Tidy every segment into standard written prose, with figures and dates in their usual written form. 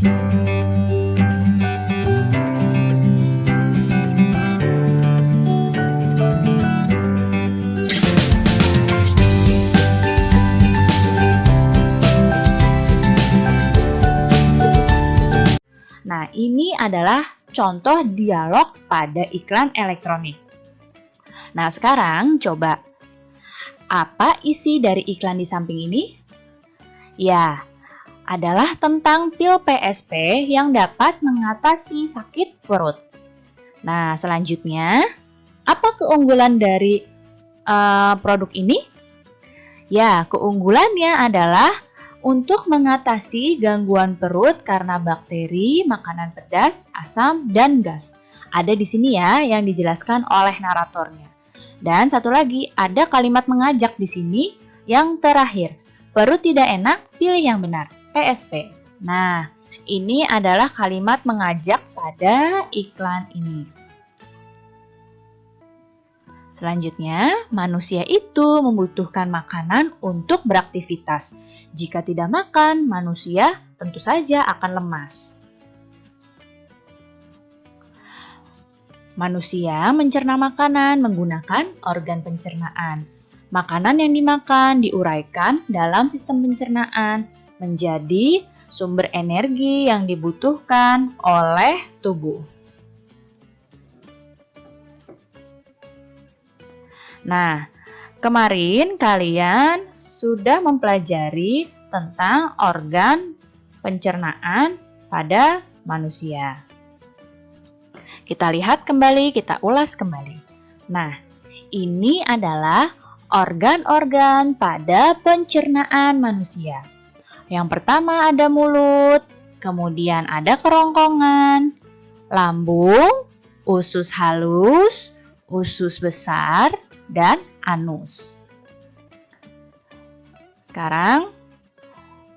Nah, ini adalah contoh dialog pada iklan elektronik. Nah, sekarang coba, apa isi dari iklan di samping ini? Ya, adalah tentang pil PSP yang dapat mengatasi sakit perut. Nah, selanjutnya, apa keunggulan dari produk ini? Ya, keunggulannya adalah untuk mengatasi gangguan perut karena bakteri, makanan pedas, asam, dan gas. Ada di sini ya yang dijelaskan oleh naratornya. Dan satu lagi, ada kalimat mengajak di sini yang terakhir. Perut tidak enak, pilih yang benar. PSP. Nah, ini adalah kalimat mengajak pada iklan ini. Selanjutnya, manusia itu membutuhkan makanan untuk beraktivitas. Jika tidak makan, manusia tentu saja akan lemas. Manusia mencerna makanan menggunakan organ pencernaan. Makanan yang dimakan diuraikan dalam sistem pencernaan menjadi sumber energi yang dibutuhkan oleh tubuh. Nah, kemarin kalian sudah mempelajari tentang organ pencernaan pada manusia. Kita lihat kembali, kita ulas kembali. Nah, ini adalah organ-organ pada pencernaan manusia. Yang pertama ada mulut, kemudian ada kerongkongan, lambung, usus halus, usus besar, dan anus. Sekarang,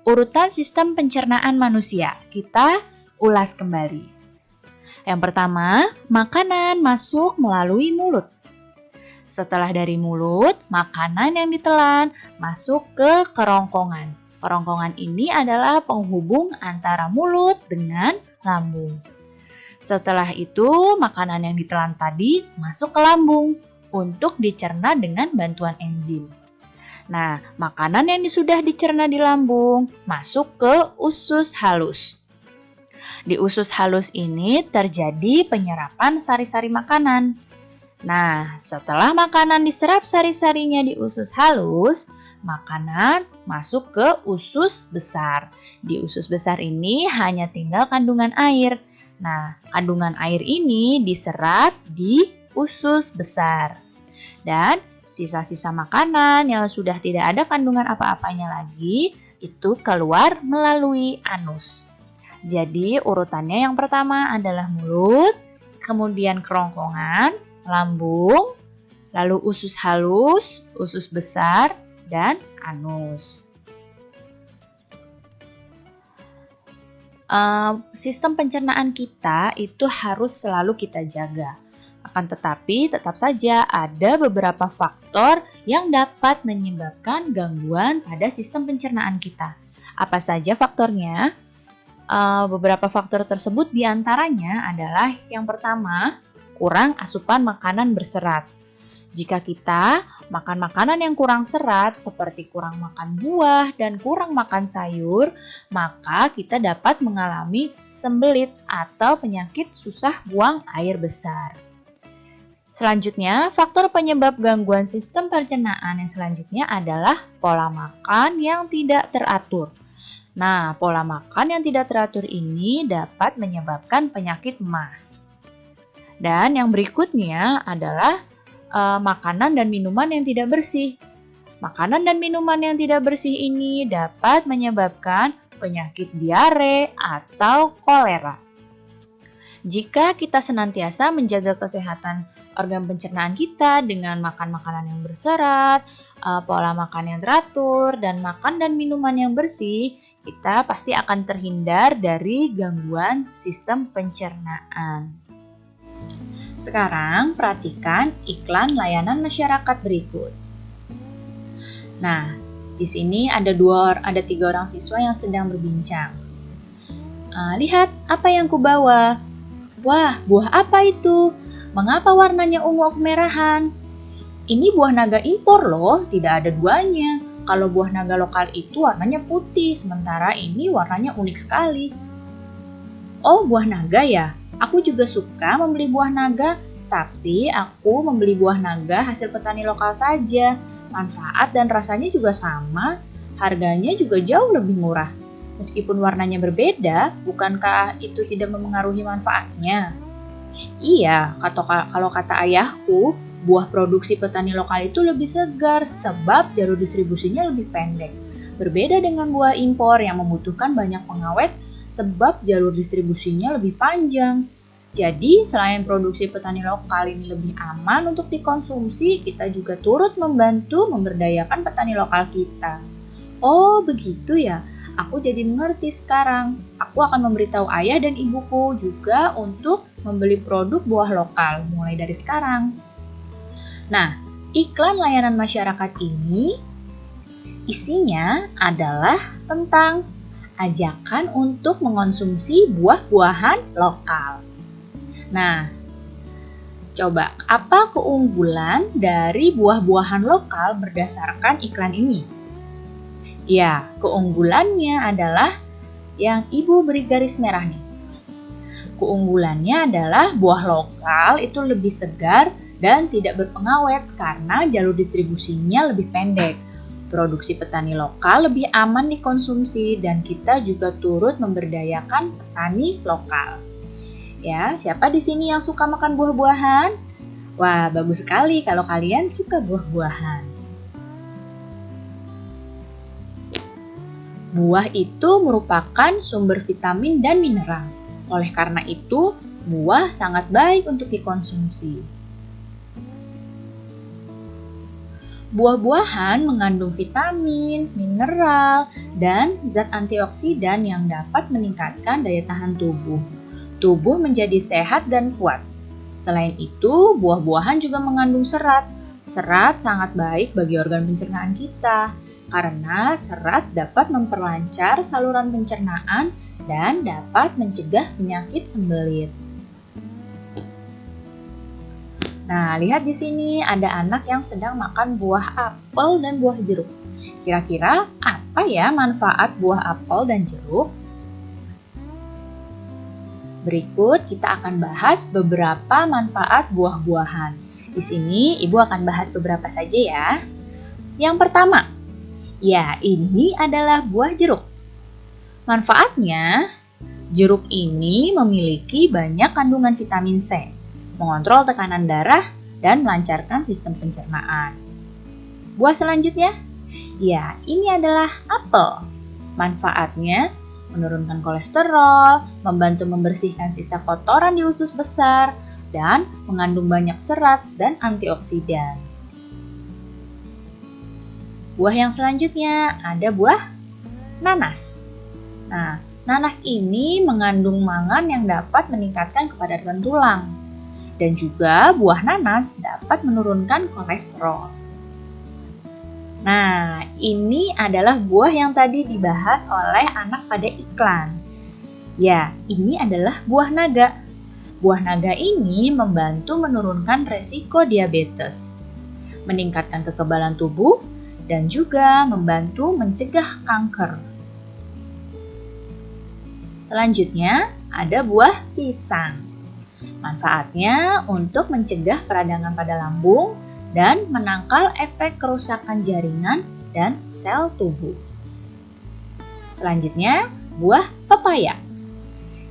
urutan sistem pencernaan manusia. Kita ulas kembali. Yang pertama, makanan masuk melalui mulut. Setelah dari mulut, makanan yang ditelan masuk ke kerongkongan. Kerongkongan ini adalah penghubung antara mulut dengan lambung. Setelah itu, makanan yang ditelan tadi masuk ke lambung untuk dicerna dengan bantuan enzim. Nah, makanan yang sudah dicerna di lambung masuk ke usus halus. Di usus halus ini terjadi penyerapan sari-sari makanan. Nah, setelah makanan diserap sari-sarinya di usus halus, makanan masuk ke usus besar. Di usus besar ini hanya tinggal kandungan air. Nah, kandungan air ini diserap di usus besar. Dan sisa-sisa makanan yang sudah tidak ada kandungan apa-apanya lagi itu keluar melalui anus. Jadi urutannya yang pertama adalah mulut, kemudian kerongkongan, lambung, lalu usus halus, usus besar, dan anus. Sistem pencernaan kita itu harus selalu kita jaga. Akan tetapi tetap saja ada beberapa faktor yang dapat menyebabkan gangguan pada sistem pencernaan kita. Apa saja faktornya? Beberapa faktor tersebut diantaranya adalah yang pertama, kurang asupan makanan berserat. Jika kita makan makanan yang kurang serat seperti kurang makan buah dan kurang makan sayur, maka kita dapat mengalami sembelit atau penyakit susah buang air besar. Selanjutnya, faktor penyebab gangguan sistem pencernaan yang selanjutnya adalah pola makan yang tidak teratur. Nah, pola makan yang tidak teratur ini dapat menyebabkan penyakit MAH. Dan yang berikutnya adalah makanan dan minuman yang tidak bersih. Makanan dan minuman yang tidak bersih ini dapat menyebabkan penyakit diare atau kolera. Jika kita senantiasa menjaga kesehatan organ pencernaan kita dengan makan makanan yang berserat, pola makan yang teratur, dan makan dan minuman yang bersih, kita pasti akan terhindar dari gangguan sistem pencernaan. Sekarang perhatikan iklan layanan masyarakat berikut. Nah, di sini ada 3 orang siswa yang sedang berbincang. Lihat apa yang kubawa. Wah, buah apa itu? Mengapa warnanya ungu kemerahan? Ini buah naga impor loh, tidak ada duanya. Kalau buah naga lokal itu warnanya putih, sementara ini warnanya unik sekali. Oh, buah naga ya? Aku juga suka membeli buah naga, tapi aku membeli buah naga hasil petani lokal saja. Manfaat dan rasanya juga sama, harganya juga jauh lebih murah. Meskipun warnanya berbeda, bukankah itu tidak memengaruhi manfaatnya? Iya, kalau kata ayahku, buah produksi petani lokal itu lebih segar sebab jalur distribusinya lebih pendek. Berbeda dengan buah impor yang membutuhkan banyak pengawet sebab jalur distribusinya lebih panjang. Jadi, selain produksi petani lokal ini lebih aman untuk dikonsumsi, kita juga turut membantu memberdayakan petani lokal kita. Oh, begitu ya. Aku jadi mengerti sekarang. Aku akan memberitahu ayah dan ibuku juga untuk membeli produk buah lokal mulai dari sekarang. Nah, iklan layanan masyarakat ini isinya adalah tentang ajakan untuk mengonsumsi buah-buahan lokal. Nah, coba apa keunggulan dari buah-buahan lokal berdasarkan iklan ini? Ya, keunggulannya adalah yang ibu beri garis merah nih. Keunggulannya adalah buah lokal itu lebih segar dan tidak berpengawet karena jalur distribusinya lebih pendek. Produksi petani lokal lebih aman dikonsumsi dan kita juga turut memberdayakan petani lokal. Ya, siapa di sini yang suka makan buah-buahan? Wah, bagus sekali kalau kalian suka buah-buahan. Buah itu merupakan sumber vitamin dan mineral. Oleh karena itu, buah sangat baik untuk dikonsumsi. Buah-buahan mengandung vitamin, mineral, dan zat antioksidan yang dapat meningkatkan daya tahan tubuh. Tubuh menjadi sehat dan kuat. Selain itu, buah-buahan juga mengandung serat. Serat sangat baik bagi organ pencernaan kita, karena serat dapat memperlancar saluran pencernaan dan dapat mencegah penyakit sembelit. Nah, lihat di sini ada anak yang sedang makan buah apel dan buah jeruk. Kira-kira apa ya manfaat buah apel dan jeruk? Berikut kita akan bahas beberapa manfaat buah-buahan. Di sini Ibu akan bahas beberapa saja ya. Yang pertama, ya ini adalah buah jeruk. Manfaatnya, jeruk ini memiliki banyak kandungan vitamin C, mengontrol tekanan darah, dan melancarkan sistem pencernaan. Buah selanjutnya, ya ini adalah apel. Manfaatnya, menurunkan kolesterol, membantu membersihkan sisa kotoran di usus besar, dan mengandung banyak serat dan antioksidan. Buah yang selanjutnya ada buah nanas. Nah, nanas ini mengandung mangan yang dapat meningkatkan kepadatan tulang. Dan juga buah nanas dapat menurunkan kolesterol. Nah, ini adalah buah yang tadi dibahas oleh anak pada iklan. Ya, ini adalah buah naga. Buah naga ini membantu menurunkan resiko diabetes, meningkatkan kekebalan tubuh, dan juga membantu mencegah kanker. Selanjutnya, ada buah pisang. Manfaatnya untuk mencegah peradangan pada lambung dan menangkal efek kerusakan jaringan dan sel tubuh. Selanjutnya, buah pepaya.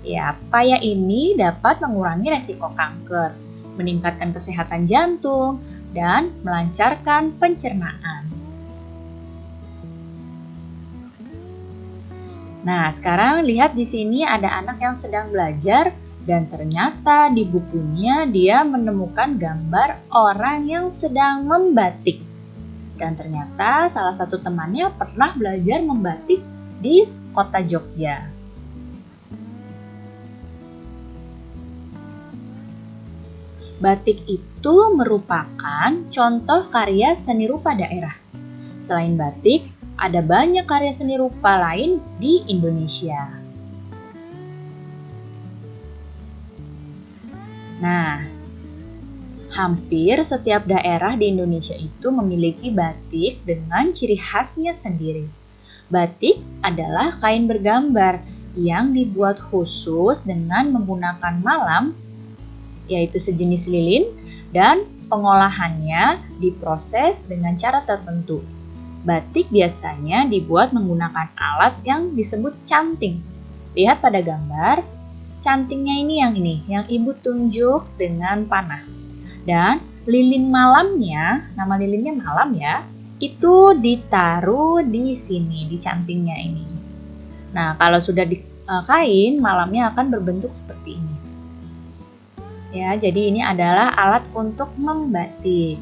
Ya, pepaya ini dapat mengurangi resiko kanker, meningkatkan kesehatan jantung, dan melancarkan pencernaan. Nah, sekarang lihat di sini ada anak yang sedang belajar dan ternyata di bukunya dia menemukan gambar orang yang sedang membatik. Dan ternyata salah satu temannya pernah belajar membatik di kota Jogja. Batik itu merupakan contoh karya seni rupa daerah. Selain batik, ada banyak karya seni rupa lain di Indonesia. Nah, hampir setiap daerah di Indonesia itu memiliki batik dengan ciri khasnya sendiri. Batik adalah kain bergambar yang dibuat khusus dengan menggunakan malam, yaitu sejenis lilin, dan pengolahannya diproses dengan cara tertentu. Batik biasanya dibuat menggunakan alat yang disebut canting. Lihat pada gambar, cantingnya ini, yang ibu tunjuk dengan panah. Dan lilin malamnya, nama lilinnya malam ya, itu ditaruh di sini, di cantingnya ini. Nah, kalau sudah di kain, malamnya akan berbentuk seperti ini. Ya, jadi ini adalah alat untuk membatik.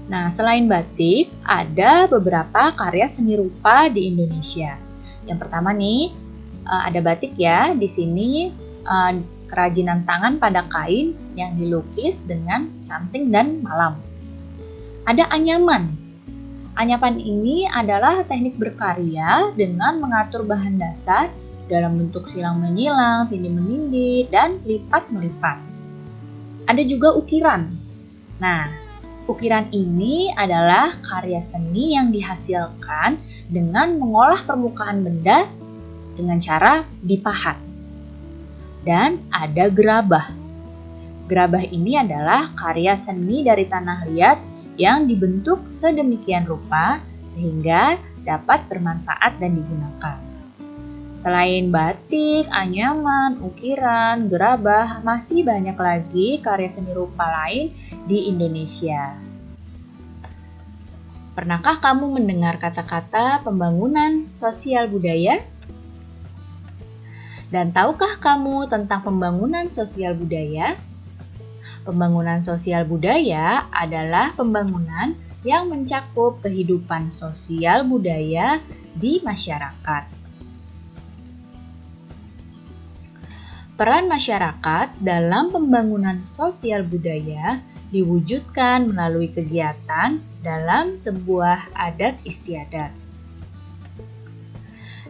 Nah, selain batik, ada beberapa karya seni rupa di Indonesia. Yang pertama nih, ada batik ya. Di sini kerajinan tangan pada kain yang dilukis dengan canting dan malam. Ada anyaman. Anyaman ini adalah teknik berkarya dengan mengatur bahan dasar dalam bentuk silang menyilang, tindih menindih, dan lipat melipat. Ada juga ukiran. Nah, ukiran ini adalah karya seni yang dihasilkan dengan mengolah permukaan benda dengan cara dipahat. Dan ada gerabah. Gerabah ini adalah karya seni dari tanah liat yang dibentuk sedemikian rupa sehingga dapat bermanfaat dan digunakan. Selain batik, anyaman, ukiran, gerabah, masih banyak lagi karya seni rupa lain di Indonesia. Pernahkah kamu mendengar kata-kata pembangunan sosial budaya? Dan tahukah kamu tentang pembangunan sosial budaya? Pembangunan sosial budaya adalah pembangunan yang mencakup kehidupan sosial budaya di masyarakat. Peran masyarakat dalam pembangunan sosial budaya diwujudkan melalui kegiatan dalam sebuah adat istiadat.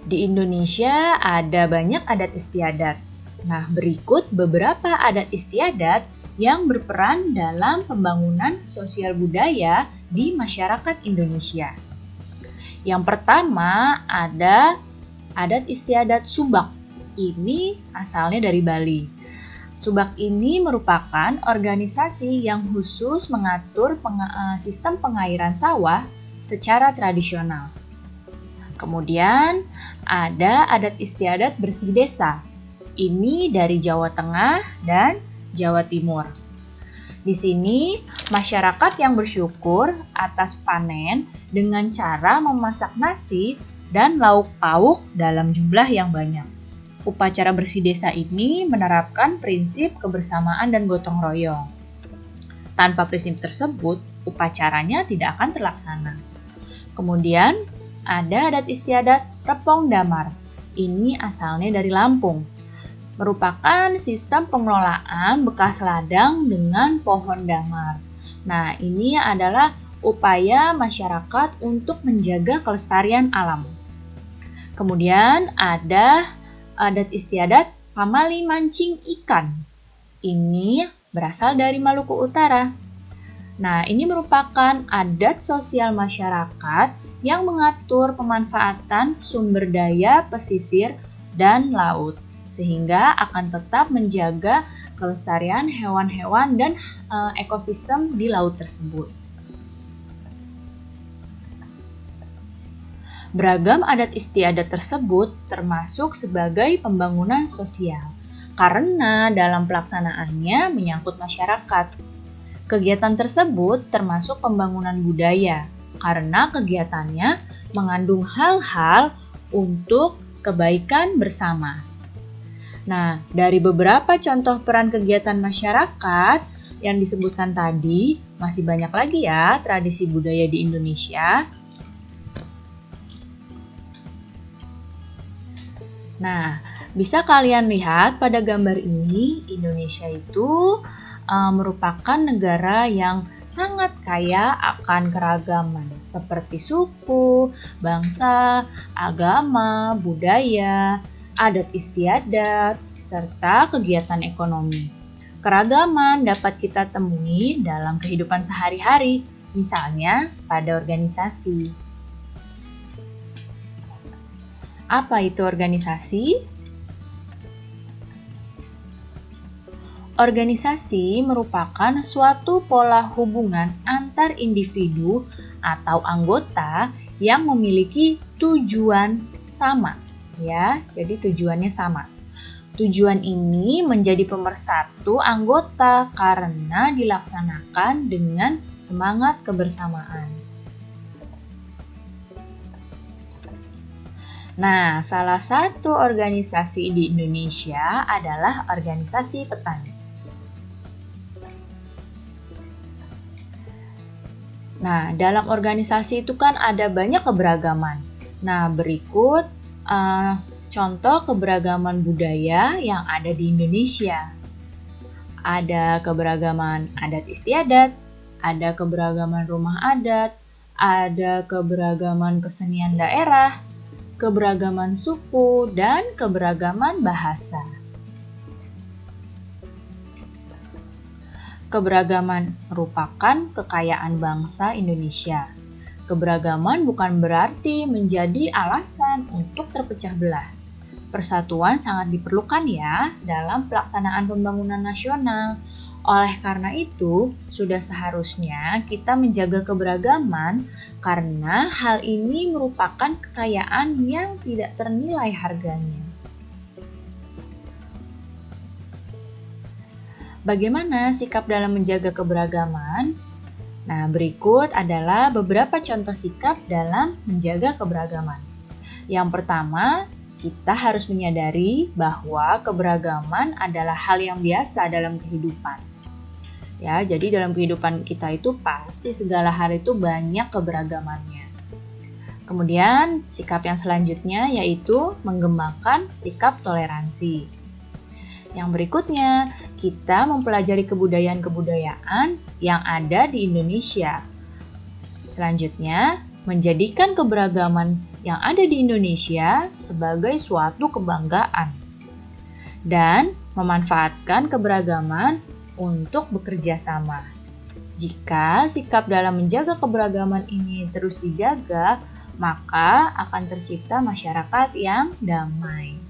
Di Indonesia ada banyak adat istiadat. Nah, berikut beberapa adat istiadat yang berperan dalam pembangunan sosial budaya di masyarakat Indonesia. Yang pertama ada adat istiadat Subak. Ini asalnya dari Bali. Subak ini merupakan organisasi yang khusus mengatur sistem pengairan sawah secara tradisional. Kemudian ada adat istiadat bersih desa. Ini dari Jawa Tengah dan Jawa Timur. Di sini masyarakat yang bersyukur atas panen dengan cara memasak nasi dan lauk pauk dalam jumlah yang banyak. Upacara bersih desa ini menerapkan prinsip kebersamaan dan gotong royong. Tanpa prinsip tersebut, upacaranya tidak akan terlaksana. Kemudian, ada adat istiadat Repong Damar. Ini asalnya dari Lampung. Merupakan sistem pengelolaan bekas ladang dengan pohon damar. Nah, ini adalah upaya masyarakat untuk menjaga kelestarian alam. Kemudian, ada adat istiadat pamali mancing ikan. Ini berasal dari Maluku Utara. Nah, ini merupakan adat sosial masyarakat yang mengatur pemanfaatan sumber daya pesisir dan laut, sehingga akan tetap menjaga kelestarian hewan-hewan dan ekosistem di laut tersebut. Beragam adat istiadat tersebut termasuk sebagai pembangunan sosial, karena dalam pelaksanaannya menyangkut masyarakat. Kegiatan tersebut termasuk pembangunan budaya, karena kegiatannya mengandung hal-hal untuk kebaikan bersama. Nah, dari beberapa contoh peran kegiatan masyarakat yang disebutkan tadi, masih banyak lagi ya tradisi budaya di Indonesia. Nah, bisa kalian lihat pada gambar ini, Indonesia itu merupakan negara yang sangat kaya akan keragaman seperti suku, bangsa, agama, budaya, adat istiadat, serta kegiatan ekonomi. Keragaman dapat kita temui dalam kehidupan sehari-hari, misalnya pada organisasi. Apa itu organisasi? Organisasi merupakan suatu pola hubungan antar individu atau anggota yang memiliki tujuan sama, ya. Jadi tujuannya sama. Tujuan ini menjadi pemersatu anggota karena dilaksanakan dengan semangat kebersamaan. Nah, salah satu organisasi di Indonesia adalah organisasi petani. Nah, dalam organisasi itu kan ada banyak keberagaman. Nah, berikut contoh keberagaman budaya yang ada di Indonesia. Ada keberagaman adat istiadat, ada keberagaman rumah adat, ada keberagaman kesenian daerah, keberagaman suku, dan keberagaman bahasa. Keberagaman merupakan kekayaan bangsa Indonesia. Keberagaman bukan berarti menjadi alasan untuk terpecah belah. Persatuan sangat diperlukan ya dalam pelaksanaan pembangunan nasional. Oleh karena itu, sudah seharusnya kita menjaga keberagaman karena hal ini merupakan kekayaan yang tidak ternilai harganya. Bagaimana sikap dalam menjaga keberagaman? Nah, berikut adalah beberapa contoh sikap dalam menjaga keberagaman. Yang pertama, kita harus menyadari bahwa keberagaman adalah hal yang biasa dalam kehidupan. Ya, jadi dalam kehidupan kita itu pasti segala hal itu banyak keberagamannya. Kemudian, sikap yang selanjutnya yaitu mengembangkan sikap toleransi. Yang berikutnya, kita mempelajari kebudayaan-kebudayaan yang ada di Indonesia. Selanjutnya, menjadikan keberagaman yang ada di Indonesia sebagai suatu kebanggaan. Dan memanfaatkan keberagaman untuk bekerja sama. Jika sikap dalam menjaga keberagaman ini terus dijaga, maka akan tercipta masyarakat yang damai.